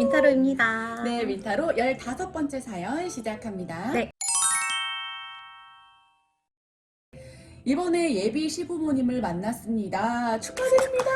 민타로입니다. 네, 민타로 15번째 사연 시작합니다. 네. 이번에 예비 시부모님을 만났습니다. 축하드립니다.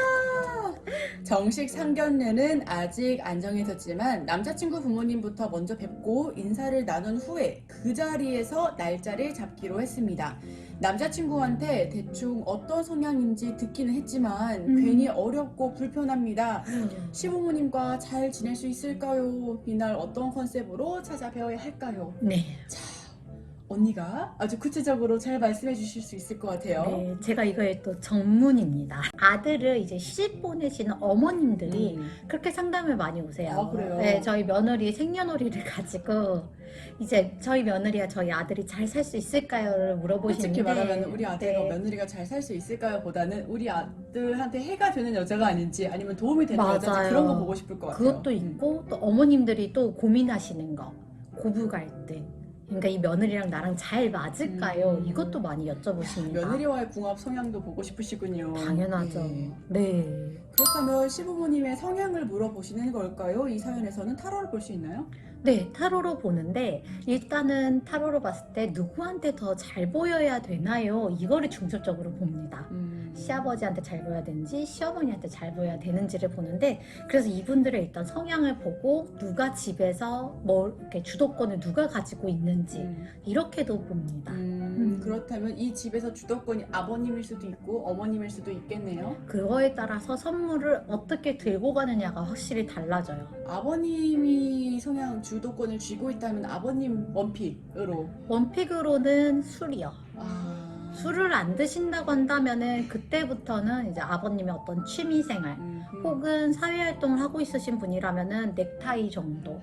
정식 상견례는 아직 안 정해졌지만 남자친구 부모님부터 먼저 뵙고 인사를 나눈 후에 그 자리에서 날짜를 잡기로 했습니다. 남자친구한테 대충 어떤 성향인지 듣기는 했지만 괜히 어렵고 불편합니다. 시부모님과 잘 지낼 수 있을까요? 이날 어떤 컨셉으로 찾아뵈어야 할까요? 네. 언니가 아주 구체적으로 잘 말씀해 주실 수 있을 것 같아요. 네, 제가 이거에 또 전문입니다. 아들을 이제 시집 보내시는 어머님들이 그렇게 상담을 많이 오세요. 아, 그래요? 네, 저희 며느리 생년월일을 가지고 이제 저희 며느리와 저희 아들이 잘 살 수 있을까요를 물어보시는데, 솔직히 말하면 우리 아들과 네. 며느리가 잘 살 수 있을까요? 보다는 우리 아들한테 해가 되는 여자가 아닌지 아니면 도움이 되는 맞아요. 여자인지 그런 거 보고 싶을 것 같아요. 그것도 있고 또 어머님들이 또 고민하시는 거, 고부 갈등. 그러니까 이 며느리랑 나랑 잘 맞을까요? 이것도 많이 여쭤보십니다. 며느리와의 궁합 성향도 보고 싶으시군요. 당연하죠. 네. 네. 그렇다면 시부모님의 성향을 물어보시는 걸까요? 이 사연에서는 타로를 볼 수 있나요? 네, 타로로 보는데 일단은 타로로 봤을 때 누구한테 더 잘 보여야 되나요? 이거를 중점적으로 봅니다. 시아버지한테 잘 보여야 되는지 시어머니한테 잘 보여야 되는지를 보는데, 그래서 이분들의 일단 성향을 보고 누가 집에서 뭐 이렇게 주도권을 누가 가지고 있는지 이렇게도 봅니다. 그렇다면 이 집에서 주도권이 아버님일 수도 있고 어머님일 수도 있겠네요. 그거에 따라서 선물을 어떻게 들고 가느냐가 확실히 달라져요. 아버님이 성향 주도권을 쥐고 있다면 아버님 원픽으로. 원픽으로는 술이요. 술을 아, 안 드신다고 한다면은 그때부터는 이제 아버님의 어떤 취미생활 혹은 사회활동을 하고 있으신 분이라면은 넥타이 정도,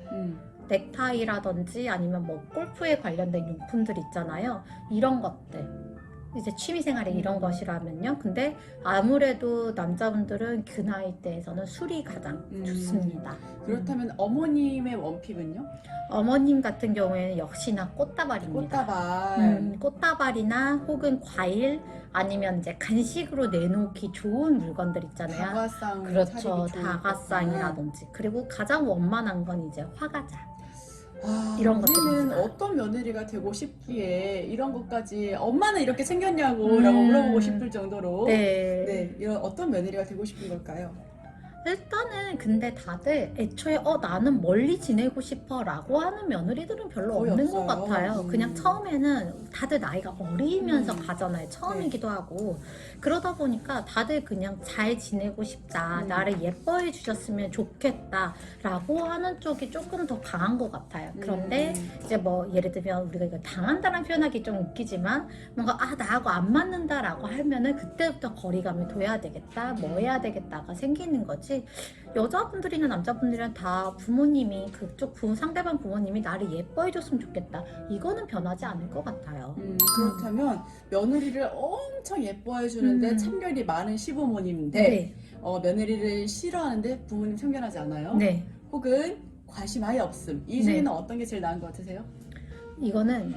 넥타이라든지 아니면 뭐 골프에 관련된 용품들 있잖아요. 이런 것들 이제 취미생활에 이런 것이라면요. 근데 아무래도 남자분들은 그 나이대에서는 술이 가장 좋습니다. 그렇다면 어머님의 원픽은요? 어머님 같은 경우에는 역시나 꽃다발입니다. 꽃다발. 꽃다발이나 혹은 과일 아니면 이제 간식으로 내놓기 좋은 물건들 있잖아요. 다과상. 그렇죠. 차리기 좋은 다과상이라든지. 그리고 가장 원만한 건 이제 화과자. 이런 이런 우리는 것들입니다. 어떤 며느리가 되고 싶기에 이런 것까지 엄마는 이렇게 챙겼냐고 라고 물어보고 싶을 정도로 네. 네, 이런 어떤 며느리가 되고 싶은 걸까요? 일단은 근데 다들 애초에 나는 멀리 지내고 싶어 라고 하는 며느리들은 별로 거의 없는 없어요. 것 같아요. 그냥 처음에는 다들 나이가 어리면서 가잖아요. 처음이기도 네. 하고. 그러다 보니까 다들 그냥 잘 지내고 싶다, 나를 예뻐해 주셨으면 좋겠다 라고 하는 쪽이 조금 더 강한 것 같아요. 그런데 이제 뭐 예를 들면 우리가 이거 당한다는 표현하기 좀 웃기지만 뭔가 나하고 안 맞는다 라고 하면은 그때부터 거리감을 둬야 되겠다, 뭐 해야 되겠다가 생기는 거지. 여자분들이나 남자분들이나 다 부모님이 그쪽 상대방 부모님이 나를 예뻐해 줬으면 좋겠다, 이거는 변하지 않을 것 같아요. 그렇다면 며느리를 엄청 예뻐해 주는데 참견이 많은 시부모님인데 네. 며느리를 싫어하는데 부모님 참견하지 않아요? 네. 혹은 관심 아예 없음. 이 중에는 어떤 게 제일 나은 것 같으세요? 이거는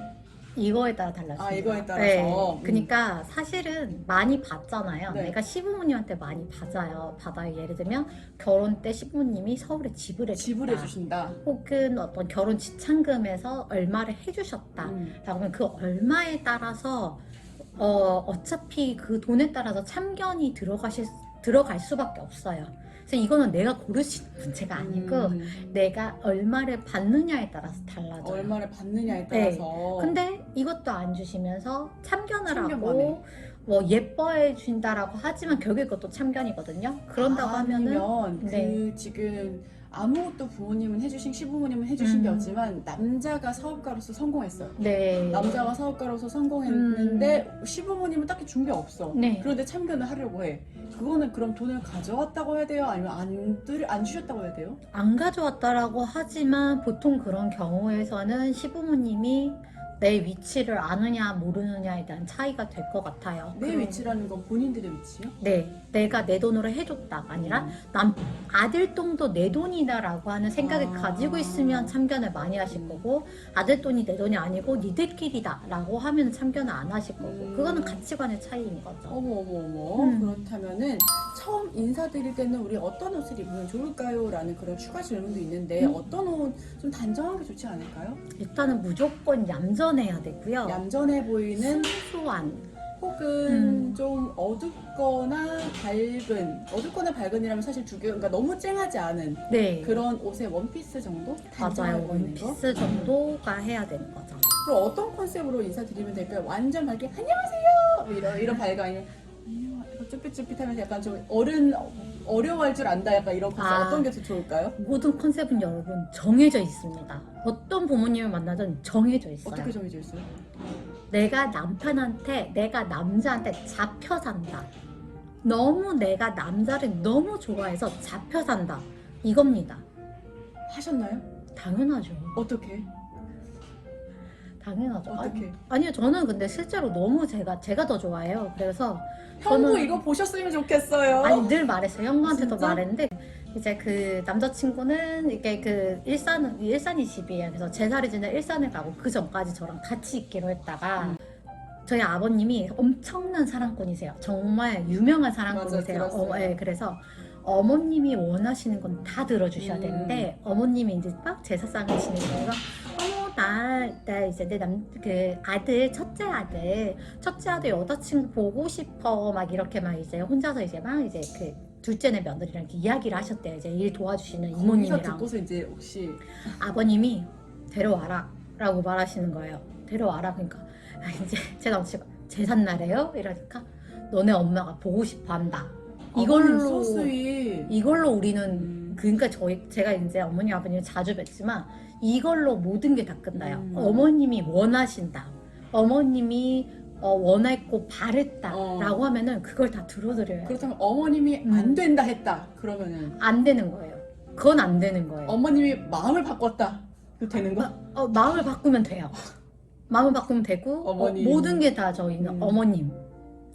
이거에 따라 달라집니다. 이거에 따라서. 네. 그러니까 사실은 많이 받잖아요. 네. 내가 시부모님한테 많이 받아요. 예를 들면 결혼 때 시부모님이 서울에 집을 해줬다. 지불해 주신다. 혹은 어떤 결혼 지참금에서 얼마를 해주셨다. 라고 하면 그 얼마에 따라서 어차피 그 돈에 따라서 참견이 들어갈 수밖에 없어요. 그래서 이거는 내가 고를 수 있는 문제가 아니고 내가 얼마를 받느냐에 따라서 달라져요. 얼마를 받느냐에 네. 따라서. 근데 이것도 안 주시면서 참견을 참견만 하고 해. 뭐 예뻐해 준다라고 하지만 결국에 그것도 참견이거든요. 그런다고 하면은 아니면 네. 지금 아무것도 부모님은 해주신 시부모님은 해주신 게 없지만 남자가 사업가로서 성공했어요. 네. 남자가 사업가로서 성공했는데 시부모님은 딱히 준 게 없어. 네. 그런데 참견을 하려고 해. 그거는 그럼 돈을 가져왔다고 해야 돼요? 아니면 안 주셨다고 해야 돼요? 안 가져왔다라고 하지만 보통 그런 경우에서는 시부모님이 내 위치를 아느냐 모르느냐에 대한 차이가 될 것 같아요. 내 위치라는 건 본인들의 위치요? 네, 내가 내 돈으로 해줬다가 아니라 아들 돈도 내 돈이다라고 하는 생각을 가지고 있으면 참견을 많이 하실 거고, 아들 돈이 내 돈이 아니고 니들끼리다라고 하면 참견을 안 하실 거고, 그거는 가치관의 차이인 거죠. 어머. 그렇다면은 처음 인사드릴 때는 우리 어떤 옷을 입으면 좋을까요? 라는 그런 추가 질문도 있는데 어떤 옷 좀 단정한 게 좋지 않을까요? 일단은 무조건 얌전해야 되고요. 얌전해 보이는 순수한. 혹은 좀 어둡거나 밝은이라면 사실 두 개, 그러니까 너무 쨍하지 않은 네, 그런 옷의 원피스 정도? 단정해 맞아요. 보이는 거? 원피스 정도가 해야 되는 거죠. 그럼 어떤 컨셉으로 인사드리면 될까요? 완전 밝게 안녕하세요! 뭐 이런 밝아 아니면 안녕 이거 쭈삣쭈삣하면서 약간 좀 어려워할 줄 안다 약간 이런 컨셉 어떤 게 더 좋을까요? 모든 컨셉은 여러분 정해져 있습니다. 어떤 부모님을 만나든 정해져 있어요. 어떻게 정해져 있어요? 내가 남자한테 잡혀 산다. 너무 내가 남자를 너무 좋아해서 잡혀 산다. 이겁니다. 하셨나요? 당연하죠. 어떻게? 당연하죠. 어떻게? 아니요, 저는 근데 실제로 너무 제가 더 좋아해요. 그래서 형부 이거 보셨으면 좋겠어요. 아니 늘 말했어요. 형부한테도 진짜? 말했는데 이제 그 남자친구는 이게 그 일산이 집이에요. 그래서 제살이 지날 일산을 가고 그 전까지 저랑 같이 있기로 했다가 저희 아버님이 엄청난 사랑꾼이세요. 정말 유명한 사랑꾼이세요. 맞아, 들었어요. 예, 그래서 어머님이 원하시는 건 다 들어주셔야 되는데 어머님이 이제 막 제사상을 지내면서 나 이제 그 아들 첫째 아들 여자친구 보고 싶어 막 이렇게 막 이제 혼자서 이제 막 이제 그 둘째네 며느리랑 이렇게 이야기를 하셨대요. 이제 일 도와주시는 거기서 이모님이랑. 듣고서 이제 혹시 아버님이 데려와라 라고 말하시는 거예요. 데려와라. 그러니까 이제 제 남친가 제삿날에요? 이러니까 너네 엄마가 보고 싶어 한다. 어머님 소스윗. 이걸로 우리는 그러니까 제가 이제 어머니 아버님을 자주 뵀지만 이걸로 모든 게 다 끝나요. 어머님이 원하신다. 어머님이 원했고 바랬다라고 하면은 그걸 다 들어드려요. 그렇다면 어머님이 안 된다 했다 그러면은 안 되는 거예요. 그건 안 되는 거예요. 어머님이 마음을 바꿨다 그 되는 거? 마음을 바꾸면 돼요. 마음을 바꾸면 되고 어머님. 모든 게 다 저희는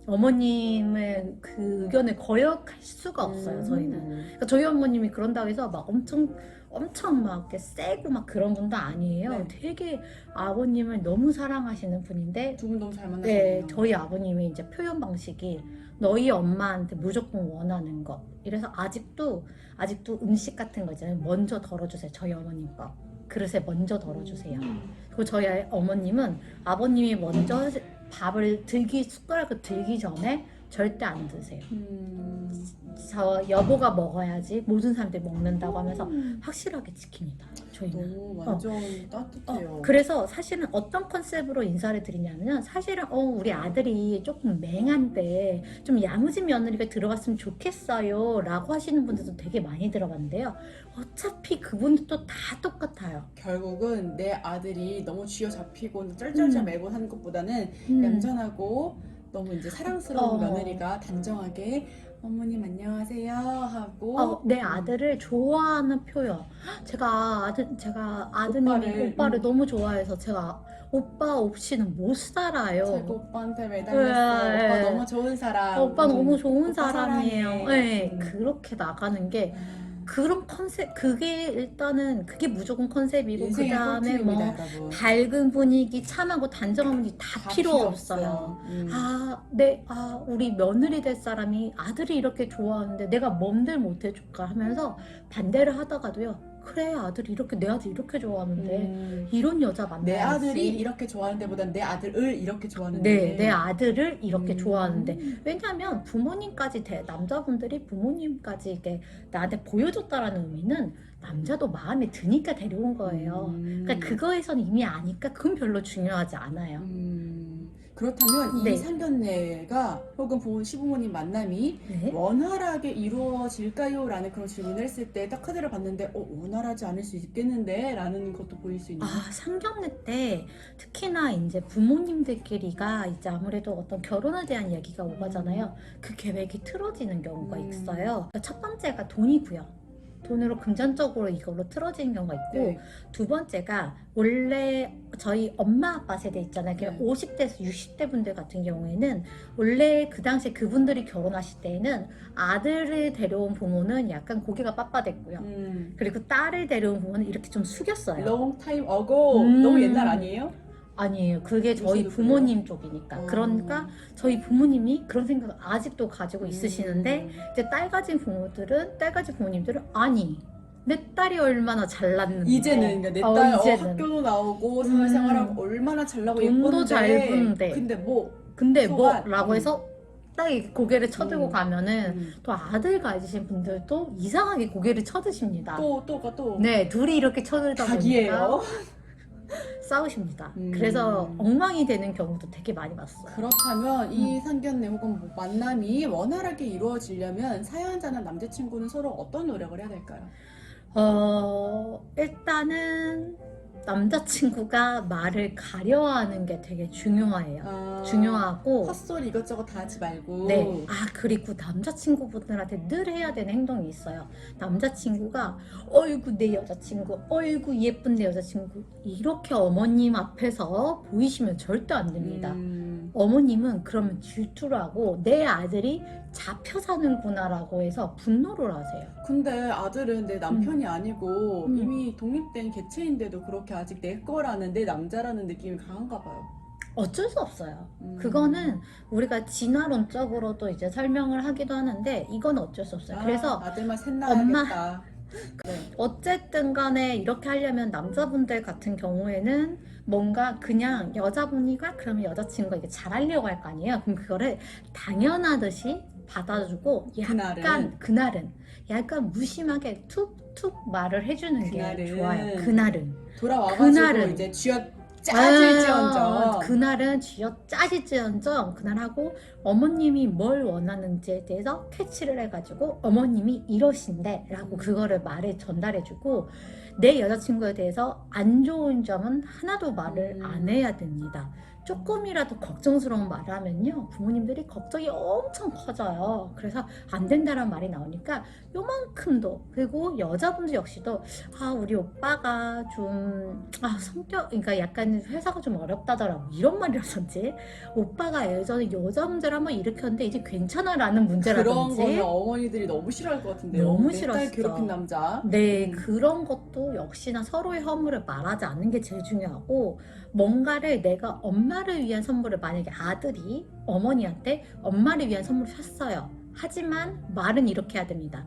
어머님의 그 의견을 거역할 수가 없어요. 저희는. 그러니까 저희 어머님이 그런다고 해서 막 엄청 막 이렇게 세고 막 그런 분도 아니에요. 네. 되게 아버님을 너무 사랑하시는 분인데 두 분 너무 잘 네, 만나셨네요. 저희 아버님이 이제 표현 방식이 너희 엄마한테 무조건 원하는 것. 이래서 아직도 음식 같은 거 있잖아요. 먼저 덜어주세요. 저희 어머님 거. 그릇에 먼저 덜어주세요. 그리고 저희 어머님은 아버님이 먼저 밥을 숟가락을 들기 전에 절대 안 드세요. 저 여보가 먹어야지 모든 사람들이 먹는다고 하면서 확실하게 지킵니다. 저희는. 너무 완전 따뜻해요. 그래서 사실은 어떤 컨셉으로 인사를 드리냐면 사실은 우리 아들이 조금 맹한데 좀 야무진 며느리가 들어갔으면 좋겠어요 라고 하시는 분들도 되게 많이 들어봤는데요. 어차피 그분들도 다 똑같아요. 결국은 내 아들이 너무 쥐어잡히고 쩔쩔쩔 매고 하는 것보다는 얌전하고 너무 이제 사랑스러운 며느리가 단정하게 어머님 안녕하세요 하고 내 아들을 좋아하는 표현. 제가 아드님이 오빠를 너무 좋아해서 제가 오빠 없이는 못 살아요. 자꾸 오빠한테 매달렸어. 네. 오빠 너무 좋은 사람. 오빠 너무 좋은 오빠 사람이에요. 사랑해. 네, 그렇게 나가는 게 그런 컨셉, 그게 무조건 컨셉이고, 그 인생의 다음에 꿀팁입니다, 뭐, 여러분. 밝은 분위기, 참하고 단정한 분위기 다 필요 없어요. 우리 며느리 될 사람이 아들이 이렇게 좋아하는데 내가 뭔들 못 해줄까 하면서 반대를 하다가도요. 그래, 내 아들 이렇게 좋아하는데, 이런 여자 만나야지. 내 아들이 이렇게 좋아하는 데보단 내 아들을 이렇게 좋아하는데. 네, 내 아들을 이렇게 좋아하는데. 왜냐하면 남자분들이 부모님까지 이게 나한테 보여줬다라는 의미는 남자도 마음에 드니까 데려온 거예요. 그러니까 그거에선 이미 아니까 그건 별로 중요하지 않아요. 그렇다면 네. 이 상견례가 혹은 시부모님 만남이 네. 원활하게 이루어질까요? 라는 그런 질문을 했을 때 딱 카드를 봤는데 원활하지 않을 수 있겠는데? 라는 것도 보일 수 있나요? 상견례 때 특히나 이제 부모님들끼리가 이제 아무래도 어떤 결혼에 대한 얘기가 오가잖아요. 그 계획이 틀어지는 경우가 있어요. 첫 번째가 돈이고요. 돈으로 금전적으로 이걸로 틀어지는 경우가 있고 네. 두 번째가 원래 저희 엄마 아빠 세대 있잖아요. 그냥 네. 50대에서 60대 분들 같은 경우에는 원래 그 당시에 그분들이 결혼하실 때에는 아들을 데려온 부모는 약간 고개가 빳빳했고요. 그리고 딸을 데려온 부모는 이렇게 좀 숙였어요. Long time ago. 음. 너무 옛날 아니에요? 아니에요. 그게 저희 요새도 부모님 쪽이니까. 어. 그러니까 저희 부모님이 그런 생각을 아직도 가지고 있으시는데 이제 딸 가진 부모님들은 아니 내 딸이 얼마나 잘났는데 이제는 그러니까 내 딸 이제는. 학교도 나오고 사회생활하고 얼마나 잘나고 돈도 예쁜데 잘 버는데. 근데 뭐 근데 소관. 뭐라고 해서 딱 이렇게 고개를 쳐들고 가면은 음. 또 아들 가지신 분들도 이상하게 고개를 쳐드십니다. 또 네, 둘이 이렇게 쳐들다 보니까 닭이에요. 싸우십니다. 그래서 엉망이 되는 경우도 되게 많이 봤어요. 그렇다면 이 상견례 혹은 뭐 만남이 원활하게 이루어지려면 사연자나 남자친구는 서로 어떤 노력을 해야 될까요? 일단은 남자친구가 말을 가려하는 게 되게 중요해요. 중요하고 헛소리 이것저것 다 하지 말고 네. 그리고 남자친구분들한테 늘 해야 되는 행동이 있어요. 남자친구가 어이구 내 여자친구, 어이구 예쁜 내 여자친구 이렇게 어머님 앞에서 보이시면 절대 안 됩니다. 어머님은 그러면 질투를 하고 내 아들이 잡혀 사는구나라고 해서 분노를 하세요. 근데 아들은 내 남편이 아니고 음. 이미 독립된 개체인데도 그렇게 아직 내 거라는 내 남자라는 느낌이 강한가 봐요. 어쩔 수 없어요. 그거는 우리가 진화론적으로도 이제 설명을 하기도 하는데 이건 어쩔 수 없어요. 그래서 아들만 셋 낳아야겠다. 네. 어쨌든 간에 이렇게 하려면 남자분들 같은 경우에는 뭔가 그냥 여자분이가 그러면 여자친구가 이게 잘하려고 할 거 아니에요. 그럼 그거를 당연하듯이 받아주고 그날은 약간 무심하게 툭툭 말을 해주는 게 좋아요. 그날은 돌아와가지고 이제 쥐어 짜질지언정 그날은 쥐어 짜질지언정 그날 하고 어머님이 뭘 원하는지에 대해서 캐치를 해가지고 어머님이 이러신데 라고 그거를 말에 전달해주고 내 여자친구에 대해서 안 좋은 점은 하나도 말을 안 해야 됩니다. 조금이라도 걱정스러운 말을 하면요 부모님들이 걱정이 엄청 커져요. 그래서 안 된다는 말이 나오니까 요만큼도 그리고 여자분들 역시도 우리 오빠가 좀 성격 그러니까 약간 회사가 좀 어렵다더라 이런 말이라든지 오빠가 예전에 여자문제를 한번 일으켰는데 이제 괜찮아라는 문제라든지 그런 거는 어머니들이 너무 싫어할 것 같은데요. 너무 내 딸 싫었어. 괴롭힌 남자. 네, 그런 것도 역시나 서로의 허물을 말하지 않는 게 제일 중요하고 뭔가를 내가 엄마를 위한 선물을 만약에 아들이 어머니한테 엄마를 위한 선물을 샀어요. 하지만 말은 이렇게 해야 됩니다.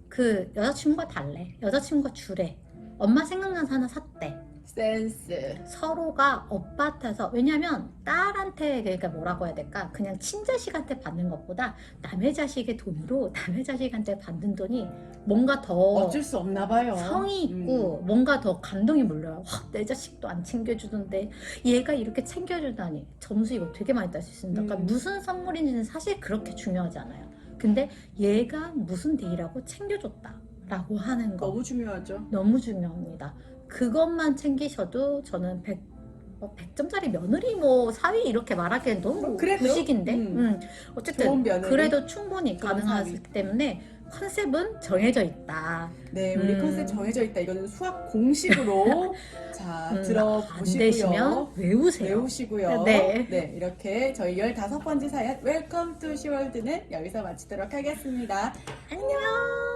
그 여자친구가 달래. 여자친구가 주래. 엄마 생각나서 하나 샀대. 센스. 서로가 엇받아서 왜냐면 딸한테 그러니까 뭐라고 해야 될까 그냥 친자식한테 받는 것보다 남의 자식의 돈으로 남의 자식한테 받는 돈이 뭔가 더 어쩔 수 없나 봐요. 성이 있고 뭔가 더 감동이 몰려요. 내 자식도 안 챙겨주던데 얘가 이렇게 챙겨주다니 점수 이거 되게 많이 딸 수 있습니다. 그러니까 무슨 선물인지는 사실 그렇게 중요하지 않아요. 근데 얘가 무슨 데이라고 챙겨줬다 라고 하는 거 너무 중요하죠. 너무 중요합니다. 그것만 챙기셔도 저는 100점짜리 며느리 뭐 사위 이렇게 말하기엔 너무 그래도? 구식인데 어쨌든 좋은 며느리. 그래도 충분히 좋은 가능하기 사위. 때문에 컨셉은 정해져 있다. 네, 우리 컨셉 정해져 있다. 이거는 수학 공식으로 자 안 들어보시고요. 되시면 외우세요. 외우시고요. 네. 이렇게 저희 15번째 사연 웰컴 투 시월드는 여기서 마치도록 하겠습니다. 안녕.